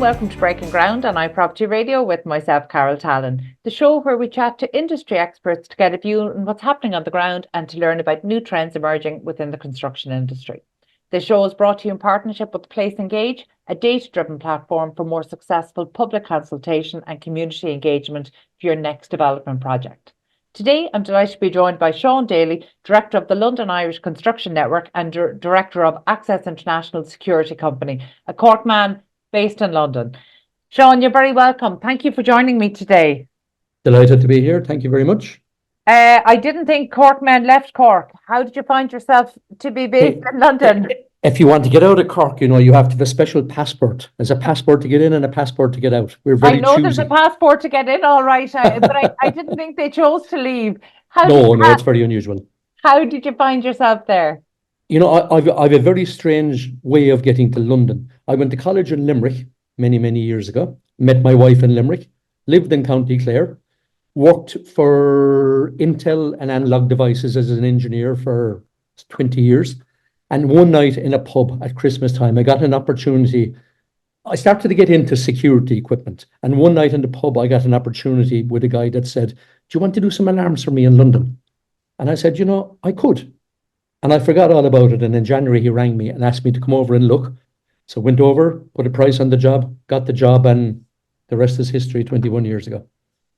welcome to Breaking Ground on iPropertyRadio with myself, Carol Tallon, the show where we chat to industry experts to get a view on what's happening on the ground and to learn about new trends emerging within the construction industry. This show is brought to you in partnership with Place Engage, a data-driven platform for more successful public consultation and community engagement for your next development project. Today, I'm delighted to be joined by Sean Daly, Director of the London Irish Construction Network and Director of Access International Security Company, a corkman based in London. Sean, you're very welcome. Thank you for joining me today. Delighted to be here. Thank you very much. I didn't think Corkmen left Cork. How did you find yourself to be based in London? If you want to get out of Cork, you have to have a special passport. There's a passport to get in and a passport to get out. We're very choosy. I know there's a passport to get in, all right, but I didn't think they chose to leave. No, it's very unusual. How did you find yourself there? I've a very strange way of getting to London. I went to college in Limerick many, many years ago, met my wife in Limerick, lived in County Clare, worked for Intel and Analog Devices as an engineer for 20 years. And one night in a pub at Christmas time, I got an opportunity. I started to get into security equipment. And one night in the pub, I got an opportunity with a guy that said, "Do you want to do some alarms for me in London?" And I said, I could. And I forgot all about it. And in January, he rang me and asked me to come over and look. So went over, put a price on the job, got the job, and the rest is history 21 years ago.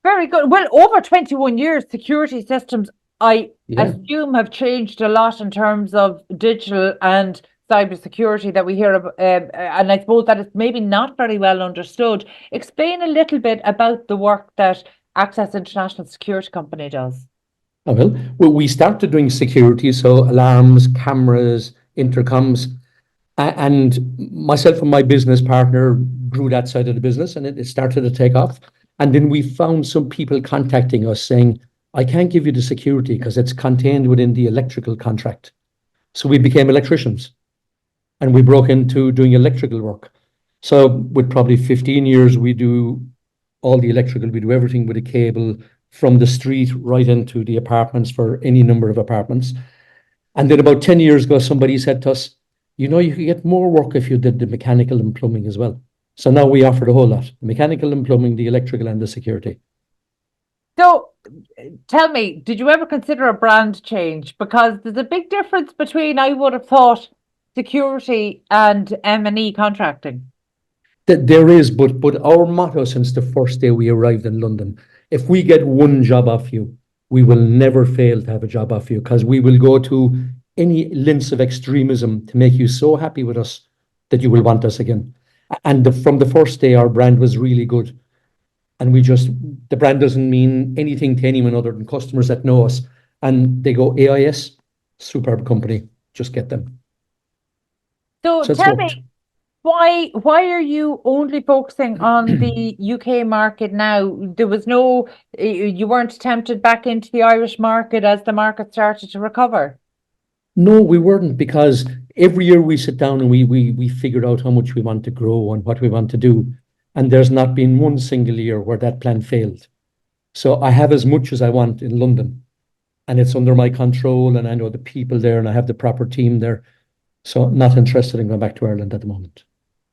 Very good. Well, over 21 years, security systems, I assume, have changed a lot in terms of digital and cybersecurity that we hear of. And I suppose that it's maybe not very well understood. Explain a little bit about the work that Access International Security Company does. Well, we started doing security, so alarms, cameras, intercoms, and myself and my business partner grew that side of the business, and it started to take off. And then we found some people contacting us saying, "I can't give you the security because it's contained within the electrical contract." So we became electricians, and we broke into doing electrical work. So with probably 15 years, we do all the electrical, we do everything with a cable, from the street right into the apartments for any number of apartments. And then about 10 years ago, somebody said to us, you could get more work if you did the mechanical and plumbing as well. So now we offer the whole lot, the mechanical and plumbing, the electrical and the security. So tell me, did you ever consider a brand change? Because there's a big difference between, I would have thought, security and M&E contracting. There is, but our motto since the first day we arrived in London, if we get one job off you, we will never fail to have a job off you, because we will go to any lengths of extremism to make you so happy with us that you will want us again. And from the first day, our brand was really good. And the brand doesn't mean anything to anyone other than customers that know us. And they go, AIS, superb company, just get them. So tell me, why are you only focusing on the UK market now? You weren't tempted back into the Irish market as the market started to recover? No, we weren't, because every year we sit down and we figured out how much we want to grow and what we want to do. And there's not been one single year where that plan failed. So I have as much as I want in London, and it's under my control, and I know the people there, and I have the proper team there. So not interested in going back to Ireland at the moment.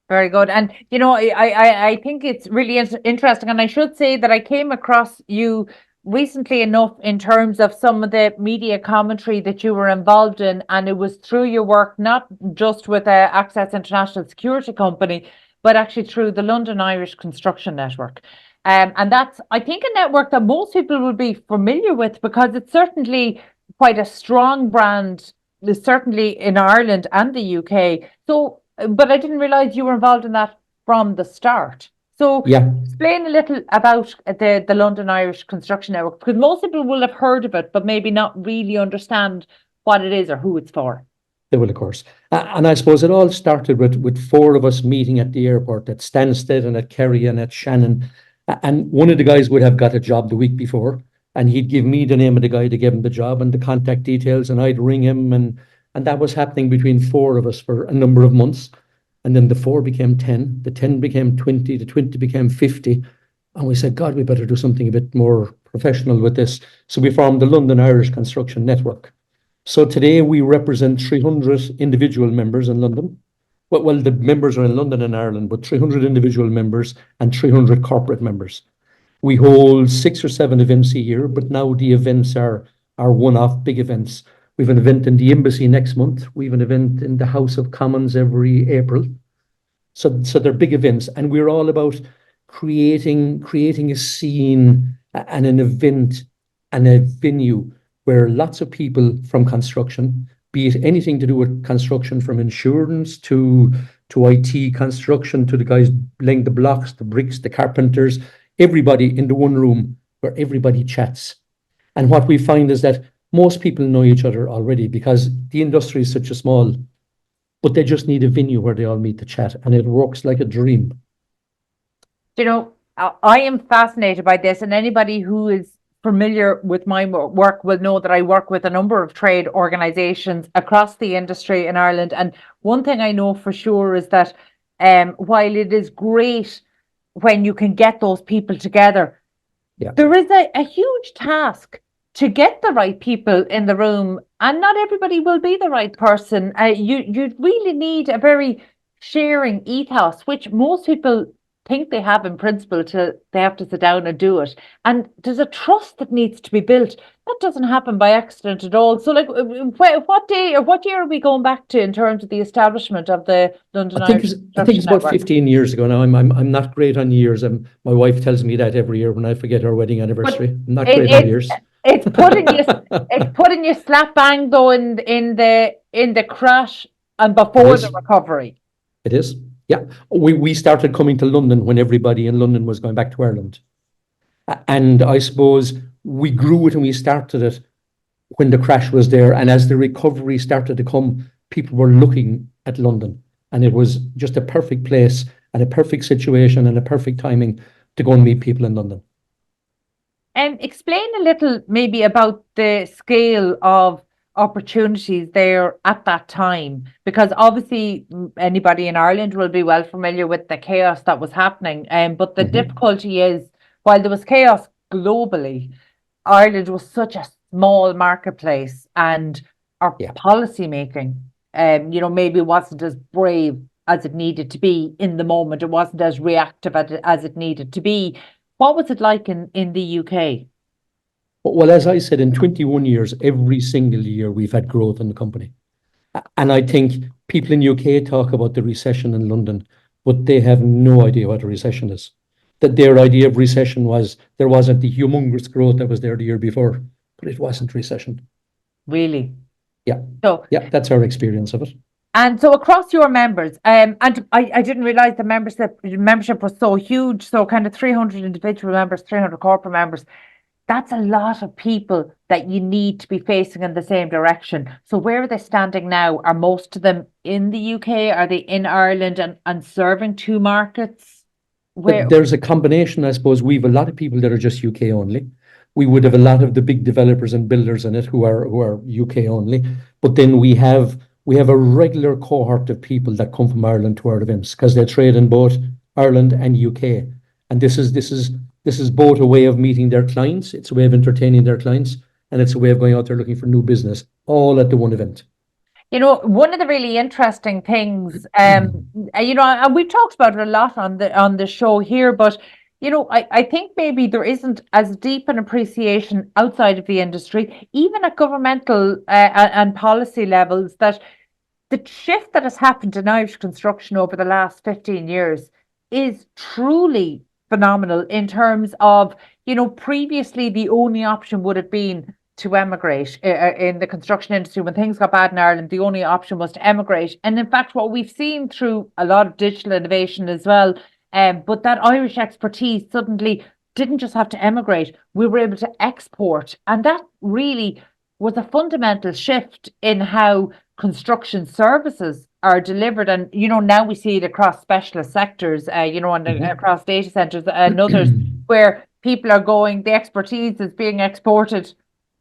Very good. And, I think it's really interesting. And I should say that I came across you recently enough in terms of some of the media commentary that you were involved in. And it was through your work, not just with Access International Security Company, but actually through the London Irish Construction Network. And that's, I think, a network that most people will be familiar with, because it's certainly quite a strong brand, certainly in Ireland and the UK. So, but I didn't realize you were involved in that from the start. So explain a little about the London Irish Construction Network, because most people will have heard of it, but maybe not really understand what it is or who it's for. They will, of course. And I suppose it all started with four of us meeting at the airport at Stansted and at Kerry and at Shannon. And one of the guys would have got a job the week before, and he'd give me the name of the guy to give him the job and the contact details, and I'd ring him, and that was happening between four of us for a number of months. And then the 4 became 10, the 10 became 20, the 20 became 50. And we said, God, we better do something a bit more professional with this. So we formed the London Irish Construction Network. So today we represent 300 individual members in London. Well, the members are in London and Ireland, but 300 individual members and 300 corporate members. We hold 6 or 7 events a year, but now the events are one-off big events. We have an event in the embassy next month. We have an event in the House of Commons every April. So they're big events, and we're all about creating a scene and an event and a venue where lots of people from construction, be it anything to do with construction, from insurance to IT construction, to the guys laying the blocks, the bricks, the carpenters, everybody in the one room where everybody chats. And what we find is that most people know each other already because the industry is such a small, but they just need a venue where they all meet to chat, and it works like a dream. You know, I am fascinated by this, and anybody who is familiar with my work will know that I work with a number of trade organisations across the industry in Ireland. And one thing I know for sure is that while it is great when you can get those people together, there is a huge task to get the right people in the room, and not everybody will be the right person. You really need a very sharing ethos, which most people think they have in principle till they have to sit down and do it. And there's a trust that needs to be built. That doesn't happen by accident at all. So, like, what day or what year are we going back to in terms of the establishment of the London Irish I think it's about Network? 15 years ago now. I'm not great on years. My wife tells me that every year when I forget our wedding anniversary. I'm not great on years. It's putting you slap bang though in the crash and before the recovery. It is. Yeah. We started coming to London when everybody in London was going back to Ireland. And I suppose we grew it and we started it when the crash was there. And as the recovery started to come, people were looking at London. And it was just a perfect place and a perfect situation and a perfect timing to go and meet people in London. And explain a little maybe about the scale of opportunities there at that time, because obviously anybody in Ireland will be well familiar with the chaos that was happening. But the difficulty is, while there was chaos globally, Ireland was such a small marketplace, and our policy making, maybe wasn't as brave as it needed to be in the moment. It wasn't as reactive as it needed to be. What was it like in the UK? Well, as I said, in 21 years, every single year we've had growth in the company. And I think people in UK talk about the recession in London, but they have no idea what a recession is. That their idea of recession was there wasn't the humongous growth that was there the year before, but it wasn't recession. Really? Yeah. So that's our experience of it. And so across your members, and I didn't realize the membership was so huge. So kind of 300 individual members, 300 corporate members. That's a lot of people that you need to be facing in the same direction. So where are they standing now? Are most of them in the UK? Are they in Ireland and serving two markets? There's a combination, I suppose. We have a lot of people that are just UK only. We would have a lot of the big developers and builders in it who are UK only. But then we have a regular cohort of people that come from Ireland to our events because they trade in both Ireland and UK. And this is both a way of meeting their clients, it's a way of entertaining their clients, and it's a way of going out there looking for new business, all at the one event. One of the really interesting things, and we've talked about it a lot on the show here, but I think maybe there isn't as deep an appreciation outside of the industry, even at governmental and policy levels, that the shift that has happened in Irish construction over the last 15 years is truly phenomenal in terms of, previously the only option would have been to emigrate in the construction industry. When things got bad in Ireland, the only option was to emigrate. And in fact, what we've seen through a lot of digital innovation as well, but that Irish expertise suddenly didn't just have to emigrate, we were able to export. And that really was a fundamental shift in how construction services are delivered. And, now we see it across specialist sectors, across data centers and others, where people are going, the expertise is being exported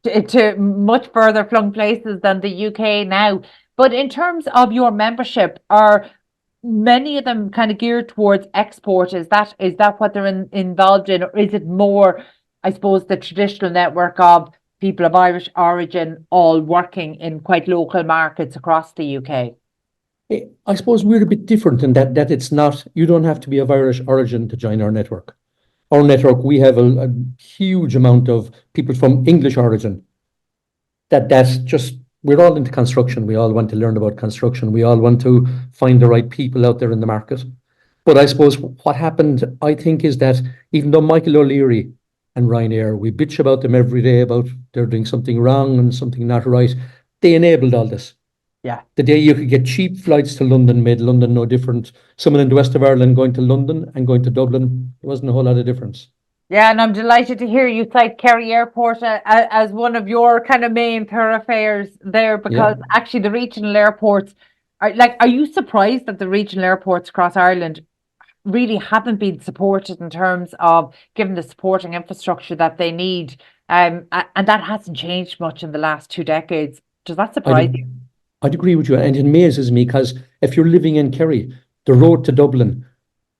to much further flung places than the UK now. But in terms of your membership, are many of them kind of geared towards export? Is that what they're involved in? Or is it more, I suppose, the traditional network of people of Irish origin all working in quite local markets across the UK? I suppose we're a bit different in that it's not, you don't have to be of Irish origin to join our network. Our network, we have a huge amount of people from English origin. That's just, we're all into construction. We all want to learn about construction. We all want to find the right people out there in the market. But I suppose what happened, I think, is that even though Michael O'Leary and Ryanair, we bitch about them every day about they're doing something wrong and something not right, they enabled all this. Yeah. The day you could get cheap flights to London made London no different. Someone in the west of Ireland going to London and going to Dublin, there wasn't a whole lot of difference. Yeah, and I'm delighted to hear you cite Kerry Airport as one of your kind of main thoroughfares there, because actually the regional airports are you surprised that the regional airports across Ireland really haven't been supported in terms of giving the supporting infrastructure that they need? And that hasn't changed much in the last 2 decades. Does that surprise you? I'd agree with you, and it amazes me because if you're living in Kerry, the road to Dublin,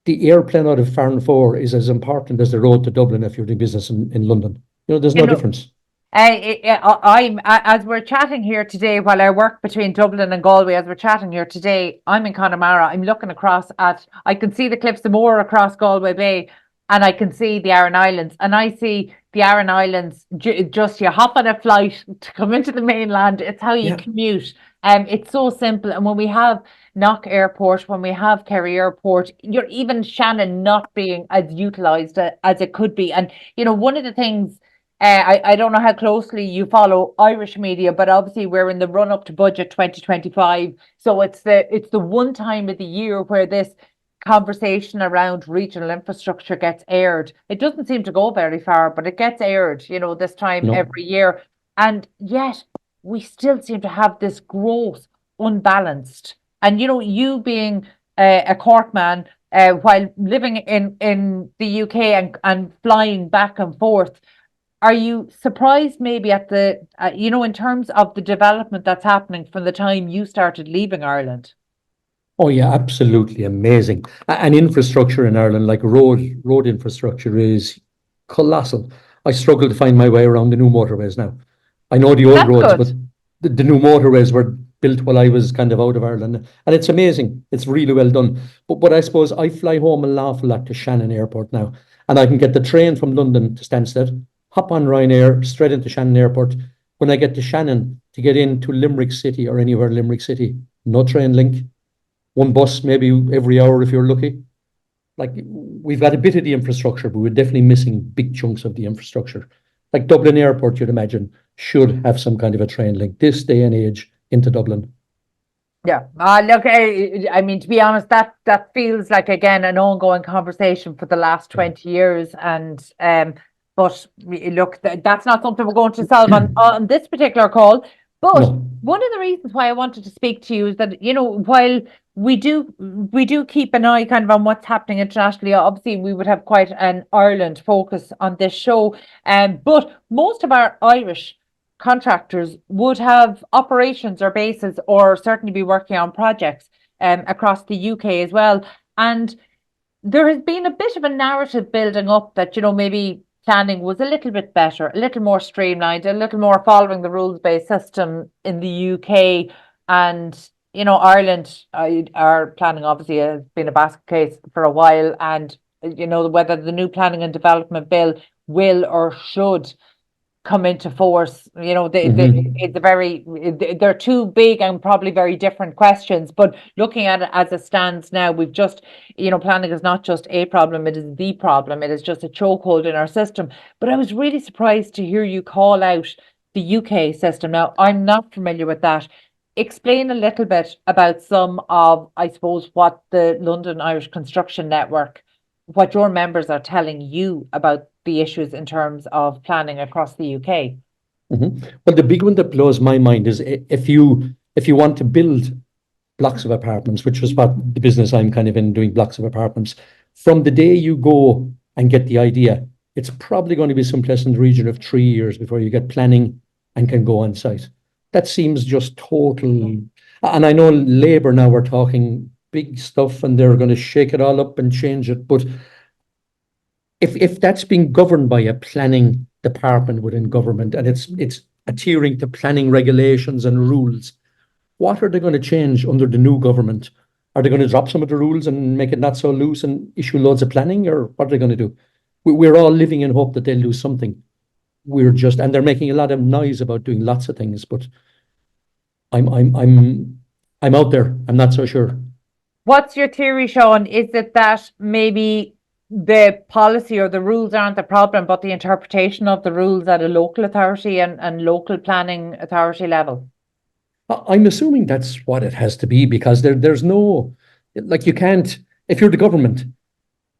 the airplane out of Farnfore is as important as the road to Dublin if you're doing business in London. There's no difference. I'm as we're chatting here today, while I work between Dublin and Galway, as we're chatting here today, I'm in Connemara. I'm looking across I can see the Cliffs of Moher across Galway Bay, and I can see the Aran Islands, and I see the Aran Islands, just you hop on a flight to come into the mainland. It's how you commute. It's so simple. And when we have Knock Airport, when we have Kerry Airport, you're even Shannon not being as utilised as it could be. And, one of the things, I don't know how closely you follow Irish media, but obviously we're in the run up to budget 2025. So it's the one time of the year where this conversation around regional infrastructure gets aired. It doesn't seem to go very far, but it gets aired, this time every year. And yet we still seem to have this growth unbalanced. And, you being a Corkman, while living in the UK and flying back and forth, are you surprised maybe at the, in terms of the development that's happening from the time you started leaving Ireland? Oh yeah, absolutely amazing. And infrastructure in Ireland, like road infrastructure, is colossal. I struggle to find my way around the new motorways now. I know the old roads, but the new motorways were built while I was kind of out of Ireland, and it's amazing. It's really well done. But I suppose I fly home an awful lot to Shannon Airport now, and I can get the train from London to Stansted, hop on Ryanair straight into Shannon Airport. When I get to Shannon to get into Limerick City or anywhere in Limerick City, no train link. One bus maybe every hour if you're lucky. Like, we've got a bit of the infrastructure, but we're definitely missing big chunks of the infrastructure. Like Dublin Airport, you'd imagine, should have some kind of a train link this day and age into Dublin. Yeah. Look, I mean, to be honest, that feels like, again, an ongoing conversation for the last 20 years. And but look, that's not something we're going to solve on this particular call. But one of the reasons why I wanted to speak to you is that, while we do keep an eye kind of on what's happening internationally, obviously we would have quite an Ireland focus on this show. But most of our Irish contractors would have operations or bases, or certainly be working on projects across the UK as well. And there has been a bit of a narrative building up that, maybe planning was a little bit better, a little more streamlined, a little more following the rules-based system in the UK. And, Ireland, our planning obviously has been a basket case for a while. And, whether the new planning and development bill will or should come into force, they're two big and probably very different questions. But looking at it as it stands now, we've just, planning is not just a problem, it is the problem. It is just a chokehold in our system. But I was really surprised to hear you call out the UK system. Now, I'm not familiar with that. Explain a little bit about some of, I suppose, what the London Irish Construction Network, what your members are telling you about the issues in terms of planning across the UK. Well, the big one that blows my mind is if you want to build blocks of apartments, which was what the business I'm kind of in, doing blocks of apartments, from the day you go and get the idea, it's probably going to be someplace in the region of 3 years before you get planning and can go on site. That seems just total. And I know Labour now are talking big stuff and they're going to shake it all up and change it. But if that's being governed by a planning department within government, and it's adhering to planning regulations and rules, what are they going to change under the new government? Are they going to drop some of the rules and make it not so loose and issue loads of planning, or what are they going to do? We're all living in hope that they'll do something. And they're making a lot of noise about doing lots of things, but I'm out there. I'm not so sure. What's your theory, Sean? Is it that maybe the policy or the rules aren't the problem, but the interpretation of the rules at a local authority and local planning authority level? I'm assuming that's what it has to be, because there's no, like, you can't, if you're the government,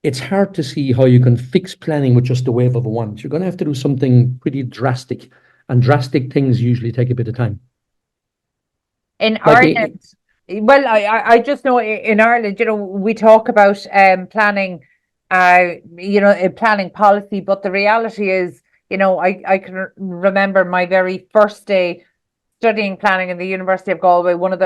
it's hard to see how you can fix planning with just a wave of a wand. You're going to have to do something pretty drastic, and drastic things usually take a bit of time. In Like Ireland, well, I just know in Ireland, we talk about planning, planning policy, but the reality is, I can remember my very first day studying planning in the University of Galway. One of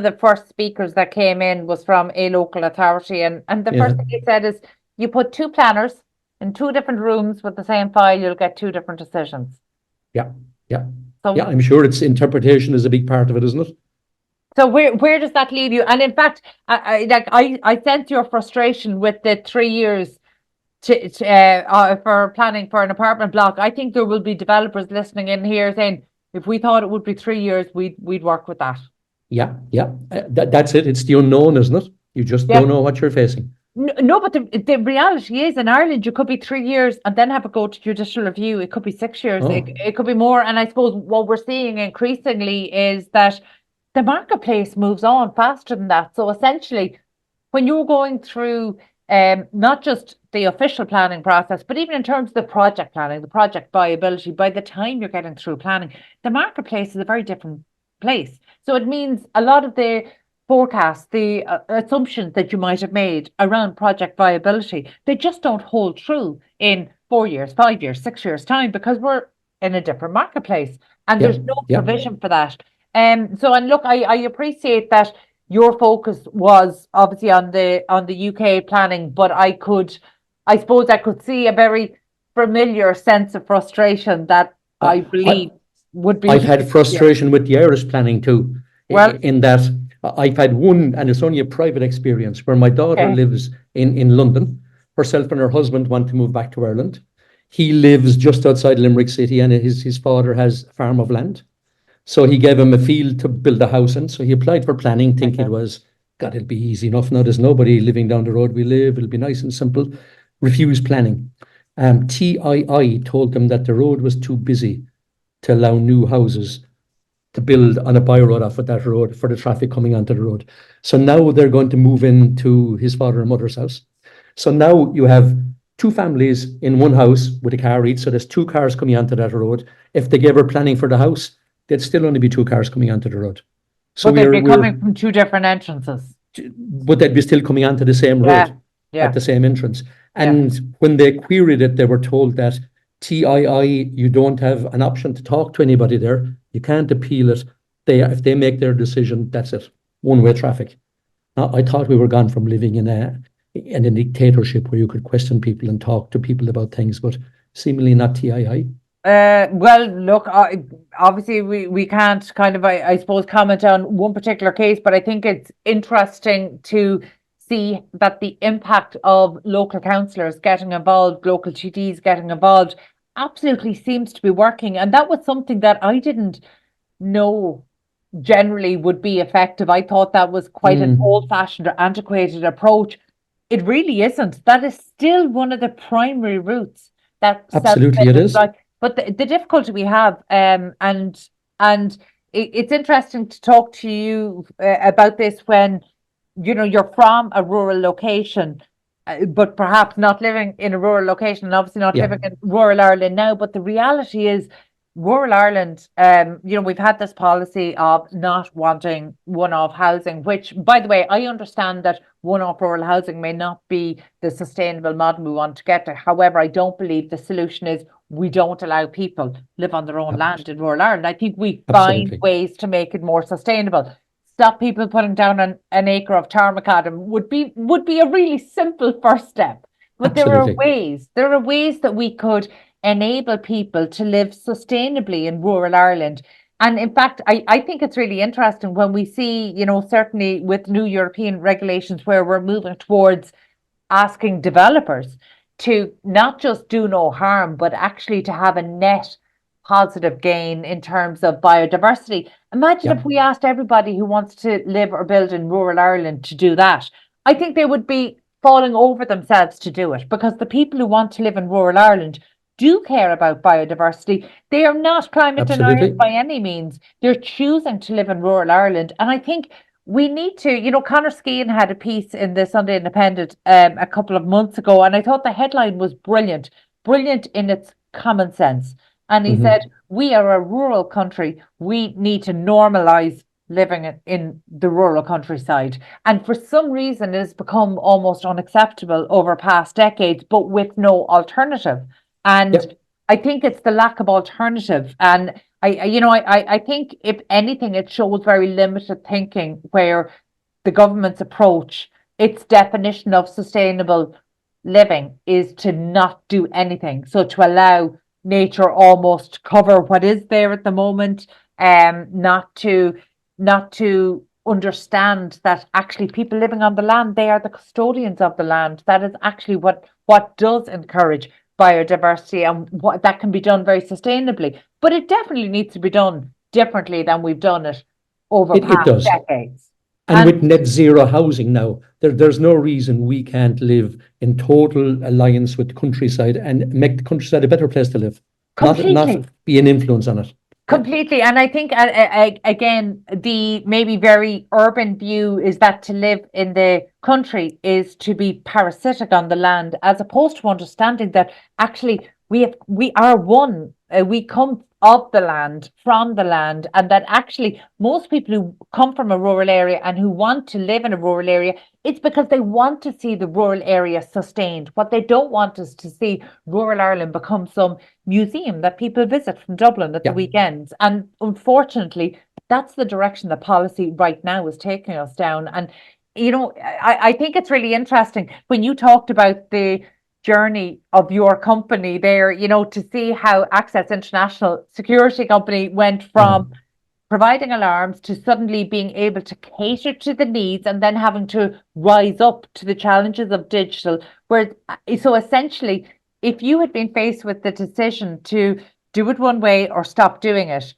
the first speakers that came in was from a local authority, and the first thing he said is, you put two planners in two different rooms with the same file, you'll get two different decisions. Yeah. So, I'm sure its interpretation is a big part of it, isn't it? So where does that leave you? And in fact, I sense your frustration with the 3 years for planning for an apartment block. I think there will be developers listening in here saying, if we thought it would be 3 years, we'd work with that. Yeah. That's it. It's the unknown, isn't it? You just don't know what you're facing. No, but the reality is, in Ireland, you could be 3 years and then have it go to judicial review. It could be 6 years. It could be more. And I suppose what we're seeing increasingly is that the marketplace moves on faster than that. So essentially, when you're going through not just the official planning process, but even in terms of the project planning, the project viability, by the time you're getting through planning, the marketplace is a very different place. So it means a lot of the forecasts, the assumptions that you might have made around project viability, they just don't hold true in 4 years, 5 years, 6 years time, because we're in a different marketplace and there's no provision for that. And look, I appreciate that your focus was obviously on the UK planning, but I suppose I could see a very familiar sense of frustration that I believe would be. I've had frustration with the Irish planning too. Well, in that I've had one, and it's only a private experience, where my daughter lives in London. Herself and her husband want to move back to Ireland. He lives just outside Limerick City, and his father has a farm of land. So he gave him a field to build a house in. So he applied for planning, thinking it was, God, it'll be easy enough. Now there's nobody living down the road we live. It'll be nice and simple. Refused planning. TII told them that the road was too busy to allow new houses to build on a by road off of that road for the traffic coming onto the road. So now they're going to move into his father and mother's house. So now you have two families in one house with a car each. So there's two cars coming onto that road. If they gave her planning for the house, there'd still only be two cars coming onto the road. So but they'd be coming from two different entrances. But they'd be still coming onto the same road at the same entrance. And when they queried it, they were told that TII, you don't have an option to talk to anybody there. You can't appeal it. If they make their decision, that's it. One-way traffic. Now, I thought we were gone from living in a dictatorship where you could question people and talk to people about things, but seemingly not TII. Well, look, obviously we can't kind of, I suppose, comment on one particular case, but I think it's interesting to see that the impact of local councillors getting involved, local TDs getting involved, absolutely seems to be working. And that was something that I didn't know generally would be effective. I thought that was quite an old-fashioned or antiquated approach. It really isn't. That is still one of the primary routes that absolutely it is. But the difficulty we have, and it's interesting to talk to you about this when, you're from a rural location, but perhaps not living in a rural location, and obviously not living in rural Ireland now. But the reality is, rural Ireland, we've had this policy of not wanting one-off housing, which, by the way, I understand that one-off rural housing may not be the sustainable model we want to get to. However, I don't believe the solution is we don't allow people live on their own land in rural Ireland. I think we find ways to make it more sustainable. Stop people putting down an acre of tarmacadam would be a really simple first step. But there are ways that we could enable people to live sustainably in rural Ireland. And in fact, I think it's really interesting when we see, certainly with new European regulations where we're moving towards asking developers to not just do no harm, but actually to have a net positive gain in terms of biodiversity. Imagine Yeah, if we asked everybody who wants to live or build in rural Ireland to do that. I think they would be falling over themselves to do it, because the people who want to live in rural Ireland do care about biodiversity. They are not climate deniers absolutely. by any means. They're choosing to live in rural Ireland. And I think we need to, Conor Skean had a piece in the Sunday Independent a couple of months ago, and I thought the headline was brilliant, brilliant in its common sense. And he said, Hmm. we are a rural country. We need to normalise living in the rural countryside. And for some reason, it has become almost unacceptable over past decades, but with no alternative. And Yep. I think it's the lack of alternative. And I think if anything, it shows very limited thinking where the government's approach, its definition of sustainable living is to not do anything. So to allow nature almost cover what is there at the moment, not to understand that actually people living on the land, they are the custodians of the land. That is actually what does encourage biodiversity, and what that can be done very sustainably. But it definitely needs to be done differently than we've done it over It past does. decades. And And with net zero housing now, there's no reason we can't live in total alliance with the countryside and make the countryside a better place to live, not completely. be an influence on it. Yeah, Completely. And I think, again, the maybe very urban view is that to live in the country is to be parasitic on the land, as opposed to understanding that actually we are one. We come of the land, from the land, and that actually most people who come from a rural area and who want to live in a rural area, it's because they want to see the rural area sustained. What they don't want is to see rural Ireland become some museum that people visit from Dublin at the yeah, weekends. And unfortunately, that's the direction the policy right now is taking us down. And, I think it's really interesting when you talked about the journey of your company there, to see how Access International Security Company went from uh-huh. providing alarms to suddenly being able to cater to the needs and then having to rise up to the challenges of digital. Where so essentially, if you had been faced with the decision to do it one way or stop doing it,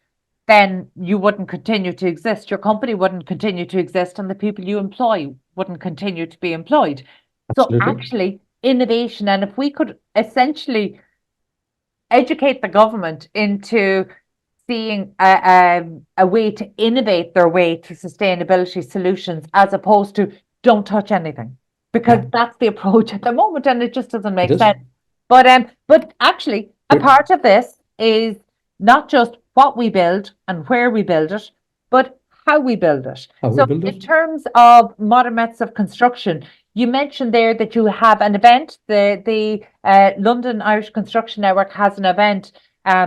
then you wouldn't continue to exist. Your company wouldn't continue to exist, and the people you employ wouldn't continue to be employed. So Absolutely. actually, innovation, and if we could essentially educate the government into seeing a way to innovate their way to sustainability solutions, as opposed to don't touch anything, because Yeah, that's the approach at the moment, and it just doesn't it make is. sense. But actually, a We're- part of this is not just what we build and where we build it, but how we build it. How we So build in it. terms of modern methods of construction, you mentioned there that you have an event. The London Irish Construction Network has an event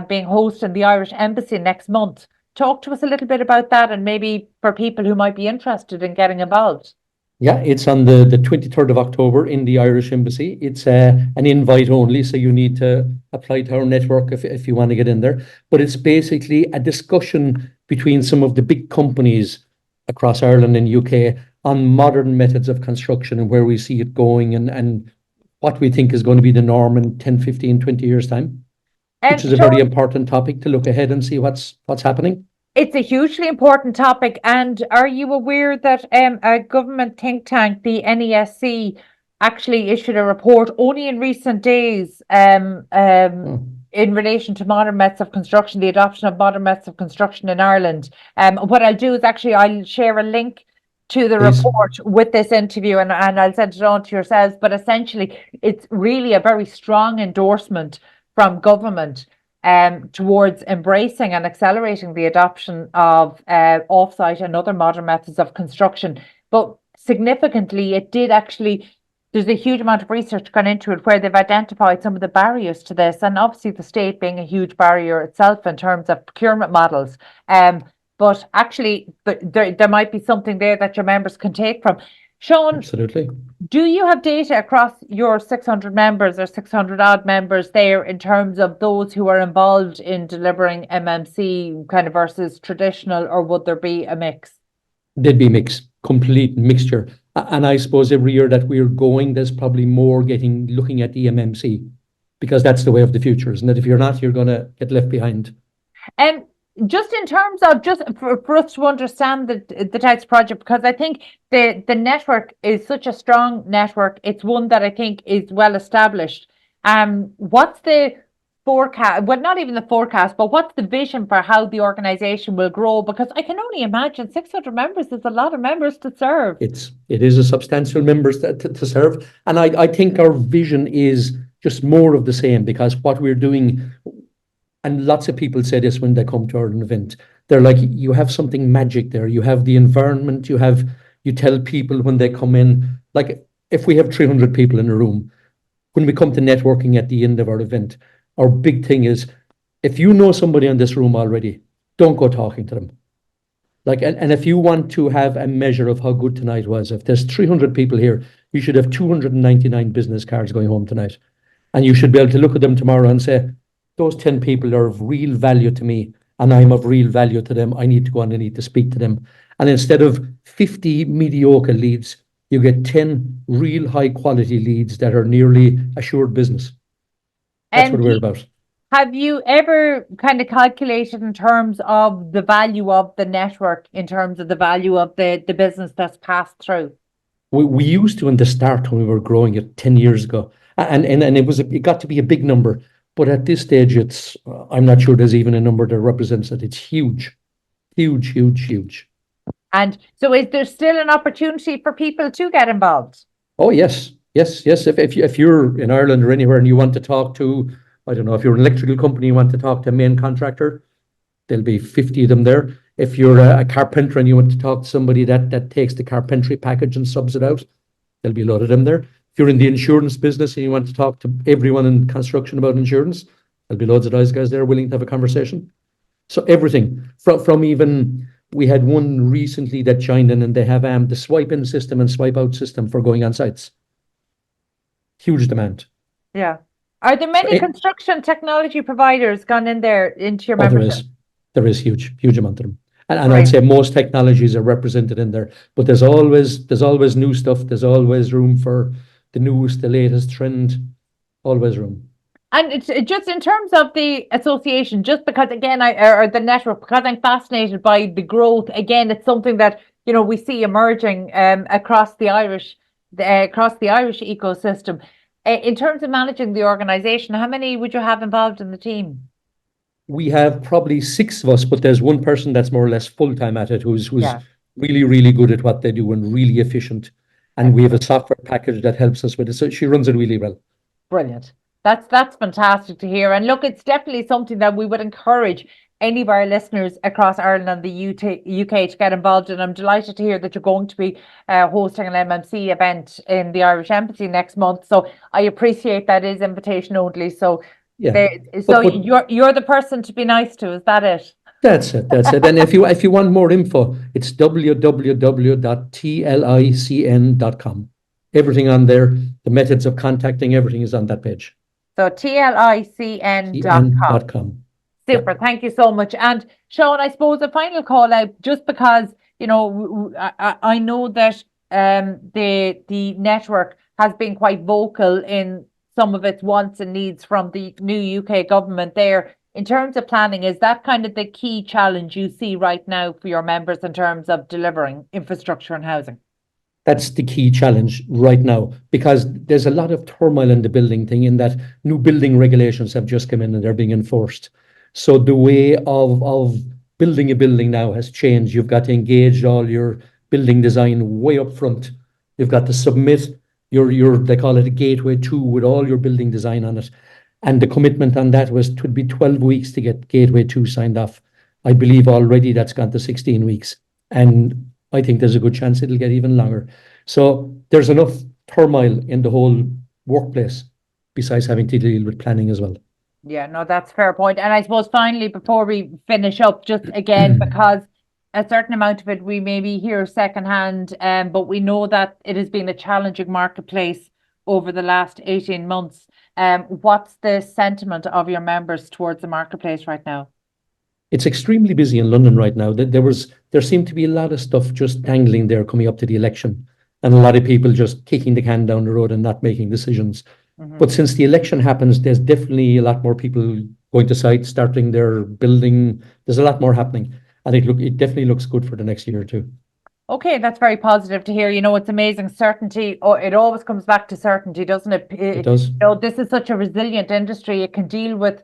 being hosted in the Irish Embassy next month. Talk to us a little bit about that, and maybe for people who might be interested in getting involved. Yeah, it's on the 23rd of October in the Irish Embassy. It's an invite only, so you need to apply to our network if you want to get in there. But it's basically a discussion between some of the big companies across Ireland and UK on modern methods of construction and where we see it going, and what we think is going to be the norm in 10, 15, 20 years' time, which is a very Sean, important topic to look ahead and see what's happening. it's a hugely important topic. And are you aware that a government think tank, the NESC, actually issued a report only in recent days Oh, in relation to modern methods of construction, the adoption of modern methods of construction in Ireland? What I'll do is actually I'll share a link to the please. report with this interview, and I'll send it on to yourselves. But essentially, it's really a very strong endorsement from government towards embracing and accelerating the adoption of offsite and other modern methods of construction. But significantly, it did actually, there's a huge amount of research gone into it where they've identified some of the barriers to this, and obviously the state being a huge barrier itself in terms of procurement models. But actually, there might be something there that your members can take from. Sean, Absolutely. do you have data across your 600 members or 600 odd members there in terms of those who are involved in delivering MMC kind of versus traditional, or would there be a mix? They'd be mixed, complete mixture. And I suppose every year that we're going, there's probably more looking at the MMC, because that's the way of the future, isn't it? If you're not, you're going to get left behind. And just in terms of just for us to understand the types of project, because I think the network is such a strong network. It's one that I think is well established. What's the forecast? Well, not even the forecast, but what's the vision for how the organization will grow? Because I can only imagine 600 members is a lot of members to serve. It is a substantial members to serve. And I think our vision is just more of the same, because what we're doing, and lots of people say this when they come to our event, they're like, you have something magic there. You have the environment, you tell people when they come in, like if we have 300 people in a room, when we come to networking at the end of our event, our big thing is, if you know somebody in this room already, don't go talking to them. Like, and if you want to have a measure of how good tonight was, if there's 300 people here, you should have 299 business cards going home tonight. And you should be able to look at them tomorrow and say, those 10 people are of real value to me, and I'm of real value to them. I need to go on, I need to speak to them. And instead of 50 mediocre leads, you get 10 real high quality leads that are nearly assured business. That's what we're about. Have you ever kind of calculated in terms of the value of the network, in terms of the value of the business that's passed through? We used to in the start when we were growing it 10 years ago. And it got to be a big number. But at this stage, I'm not sure there's even a number that represents it. It's huge, huge, huge, huge. And so is there still an opportunity for people to get involved? Oh, yes. Yes. If you're in Ireland or anywhere and you want to talk to, I don't know, if you're an electrical company, you want to talk to a main contractor, there'll be 50 of them there. If you're a carpenter and you want to talk to somebody that takes the carpentry package and subs it out, there'll be a lot of them there. If you're in the insurance business and you want to talk to everyone in construction about insurance, there'll be loads of those guys there willing to have a conversation. So everything from even, we had one recently that joined in, and they have the swipe in system and swipe out system for going on sites. Huge demand. Yeah. Are there many construction technology providers gone in there into your membership? There is huge amount of them. And I'd say most technologies are represented in there, but there's always new stuff. There's always room for the newest, the latest trend, always room. And it's just in terms of the association, just because again, or the network, because I'm fascinated by the growth. Again, it's something that, you know, we see emerging across the Irish ecosystem. In terms of managing the organization, how many would you have involved in the team? We have probably 6 of us, but there's one person that's more or less full-time at it, who's really, really good at what they do and really efficient. And we have a software package that helps us with it. So she runs it really well. Brilliant. That's fantastic to hear. And look, it's definitely something that we would encourage any of our listeners across Ireland and the UK to get involved in. I'm delighted to hear that you're going to be hosting an MMC event in the Irish Embassy next month. So I appreciate that is invitation only. So yeah. You're the person to be nice to, is that it? That's it. And if you want more info, it's www.tlicn.com. Everything on there, the methods of contacting, everything is on that page. So tlicn.com. Super. Thank you so much. And Sean, I suppose a final call out, just because, you know, I know that the network has been quite vocal in some of its wants and needs from the new UK government there. In terms of planning, is that kind of the key challenge you see right now for your members in terms of delivering infrastructure and housing? That's the key challenge right now, because there's a lot of turmoil in the building thing, in that new building regulations have just come in and they're being enforced. So the way of building a building now has changed. You've got to engage all your building design way up front. You've got to submit your they call it a gateway 2 with all your building design on it. And the commitment on that was to be 12 weeks to get gateway 2 signed off. I believe already that's gone to 16 weeks. And I think there's a good chance it'll get even longer. So there's enough turmoil in the whole workplace, besides having to deal with planning as well. Yeah, no, that's a fair point. And I suppose finally, before we finish up, just again, because a certain amount of it we maybe hear secondhand, but we know that it has been a challenging marketplace over the last 18 months. What's the sentiment of your members towards the marketplace right now? It's extremely busy in London right now. There seemed to be a lot of stuff just dangling there coming up to the election, and a lot of people just kicking the can down the road and not making decisions. But since the election happens, there's definitely a lot more people going to sites, starting their building. There's a lot more happening. And it definitely looks good for the next year or two. Okay, that's very positive to hear. It's amazing. Certainty, it always comes back to certainty, doesn't it? It does. This is such a resilient industry. It can deal with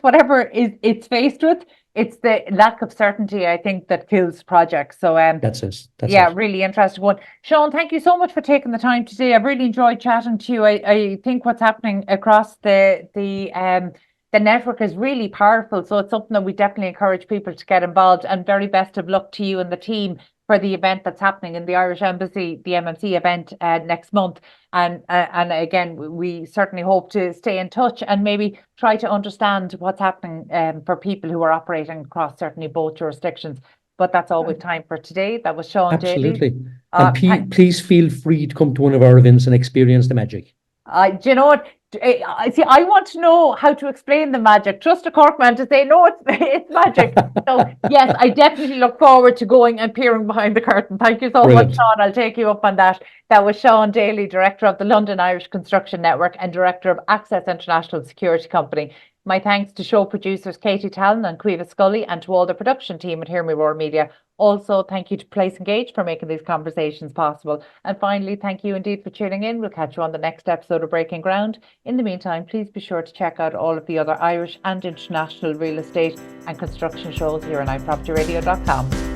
whatever it's faced with. It's the lack of certainty, I think, that kills projects. So That's it. really interesting one. Sean, thank you so much for taking the time today. I've really enjoyed chatting to you. I think what's happening across the network is really powerful. So it's something that we definitely encourage people to get involved, and very best of luck to you and the team for the event that's happening in the Irish Embassy, the MMC event next month. And again, we certainly hope to stay in touch and maybe try to understand what's happening for people who are operating across certainly both jurisdictions. But that's all we've time for today. That was Sean Daly. Absolutely. And please feel free to come to one of our events and experience the magic. Do you know what? I want to know how to explain the magic. Trust a Corkman to say, no, it's magic. So, yes, I definitely look forward to going and peering behind the curtain. Thank you so much, Sean. I'll take you up on that. That was Sean Daly, Director of the London Irish Construction Network and Director of Access International Security Company. My thanks to show producers Katie Tallon and Caoimhe Scully, and to all the production team at Hear Me Roar Media. Also, thank you to Place Engage for making these conversations possible. And finally, thank you indeed for tuning in. We'll catch you on the next episode of Breaking Ground. In the meantime, please be sure to check out all of the other Irish and international real estate and construction shows here on iPropertyRadio.com.